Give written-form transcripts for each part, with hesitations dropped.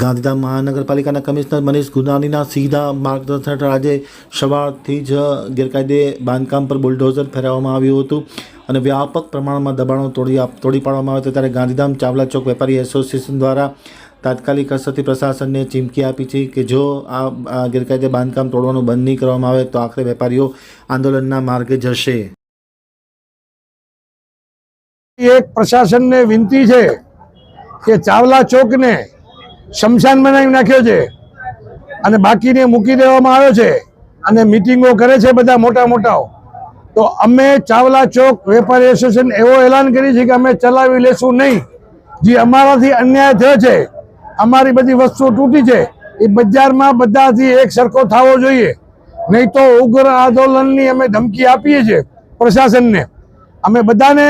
ગાંધીધામ મહાનગરપાલિકાના કમિશનર મનીષ ગુનાણીના સીધા માર્ગદર્શન હેઠળ આજે સવારથી જ ગેરકાયદે બાંધકામ પર બુલડોઝર ફેરવવામાં આવ્યું હતું અને વ્યાપક પ્રમાણમાં દબાણો તોડી પાડવામાં આવ્યા હતા। ત્યારે ગાંધીધામ ચાવલા ચોક વેપારી એસોસિએશન દ્વારા તાત્કાલિક અસરથી પ્રશાસનને ચીમકી આપી છે કે જો આ ગેરકાયદે બાંધકામ તોડવાનું બંધ નહીં કરવામાં આવે તો આખરે વેપારીઓ આંદોલનના માર્ગે જશે। एक प्रशासन ने विनती है कि चावला चौक ने शमशान बनावी नाख्यो छे अने बाकीने मूकी देवामां आव्यो छे अने मीटिंगो करे छे बधा मोटा मोटा। तो अमे चावला चौक वेपारी एसोसिएशन एवो एलान करी छे कि अमे चलावी लेशुं नहीं। जे अमाराथी अन्याय थयो छे, अमारी बधी वस्तुओ तूटी छे, ए बजारमां बधाथी एक सरखो थवो जोईए, नहीं तो उग्र आंदोलननी अमे धमकी आपीए छे प्रशासनने। अमे बधाने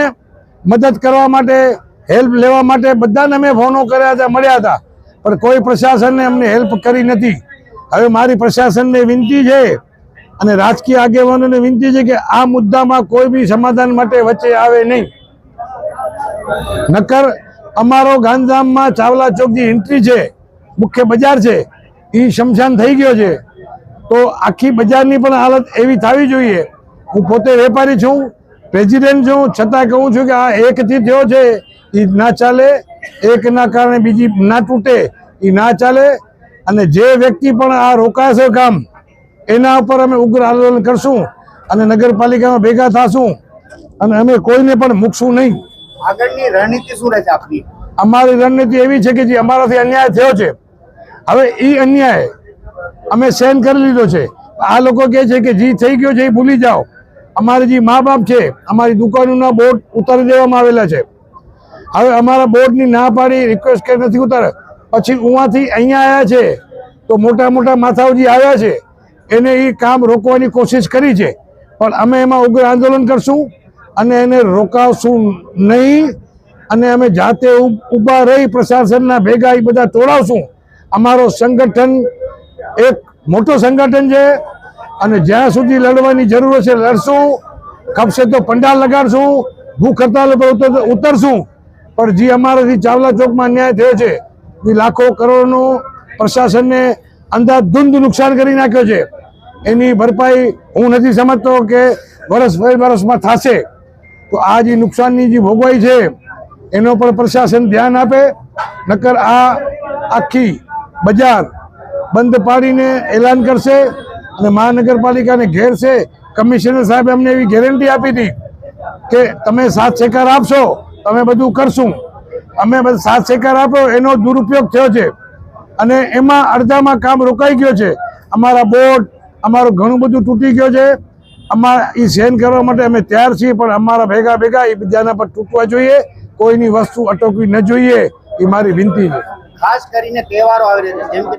मदद करवा माटे, हेल्प लेवा माटे बधाने अमे फोनो कर्या हता, मळ्या हता, पण कोई प्रशासने अमने हेल्प करी नथी। हवे मारी प्रशासनने विनती छे अने राजकीय आगेवानोने विनती छे कि आ मुद्दामां कोई बी समाधान माटे वच्चे आवे नहीं, नकर अमारो गांधीधाममां चावला चौकनी एंट्री छे, मुख्य बजार छे, ई शमशान थई गयो छे। तो आखी बजारनी पण हालत एवी थवी जोईए। हूँ पोते वेपारी छुं, प्रेसिडेंट छुं, छतां कहूं छुं कि आ एकथी थयो छे ई ना चाले, एकना कारणे बीजी ना तूटे ई ना चाले। अने जे व्यक्ति पण आ रोकाशे काम एना उपर अमे उग्र आंदोलन करशुं अने नगरपालिकामां भेगा थाशुं अने अमे कोईने पण मूकशुं नहीं। આગળની રણનીતિ શું રહેશે આપની? અમારી રણનીતિ એવી છે કે જે અમારાથી અન્યાય થયો છે, હવે એ અન્યાય અમે સહન કરી લીધો છે। આ લોકો કહે છે કે જે થઈ ગયો છે એ ભૂલી જાઓ। અમારે જે મા બાપ છે, અમારી દુકાનોના બોર્ડ ઉતારી દેવામાં આવેલા છે। હવે અમારા બોર્ડની ના પાડી, રિક્વેસ્ટ કરી નથી ઉતારે, પછી ઉવાથી અહીંયા આવ્યા છે તો મોટા મોટા માથાઓજી આવ્યા છે, એને એ કામ રોકવાની કોશિશ કરી છે, પણ અમે એમાં ઉગ્ર આંદોલન કરશું અને એને રોકાવશું નહીં અને અમે જાતે ઊભા રહી પ્રશાસનના ભેગા એ બધા તોડાવશું। અમારો સંગઠન એક મોટો સંગઠન છે અને જ્યાં સુધી લડવાની જરૂર છે લડશું, ખપશે તો પંડાલ લગાડશું, ભૂખ હડતાલ પર ઉતરશું। પણ જે અમારાથી ચાવલા ચોકમાં અન્યાય થયો છે એ લાખો કરોડનું પ્રશાસનને અંધાધૂંધ નુકસાન કરી નાખ્યો છે, એની ભરપાઈ હું નથી સમજતો કે વર્ષ બે વર્ષમાં થશે। તો આ જે નુકસાનની જે ભોગવાઈ છે એનો પણ પ્રશાસન ધ્યાન આપે, નકર આ આખી બજાર બંધ પાડીને એલાન કરશે અને મહાનગરપાલિકાને ઘેરશે। કમિશનર સાહેબ અમને એવી ગેરંટી આપી હતી કે તમે સાથ સહકાર આપશો, તમે બધું કરશું। અમે બધા સાથ સહકાર આપ્યો, એનો દુરુપયોગ થયો છે અને એમાં અડધામાં કામ રોકાઈ ગયો છે। અમારા બોર્ડ, અમારું ઘણું બધું તૂટી ગયો છે। અમારા એ સહન કરવા માટે અમે તૈયાર છીએ, પણ અમારા ભેગા ભેગા એ બીજાના પર તૂટવા જોઈએ, કોઈની વસ્તુ અટકવી ન જોઈએ, એ મારી વિનંતી છે। ખાસ કરીને તહેવારો આવી રહ્યા છે, જેમ કે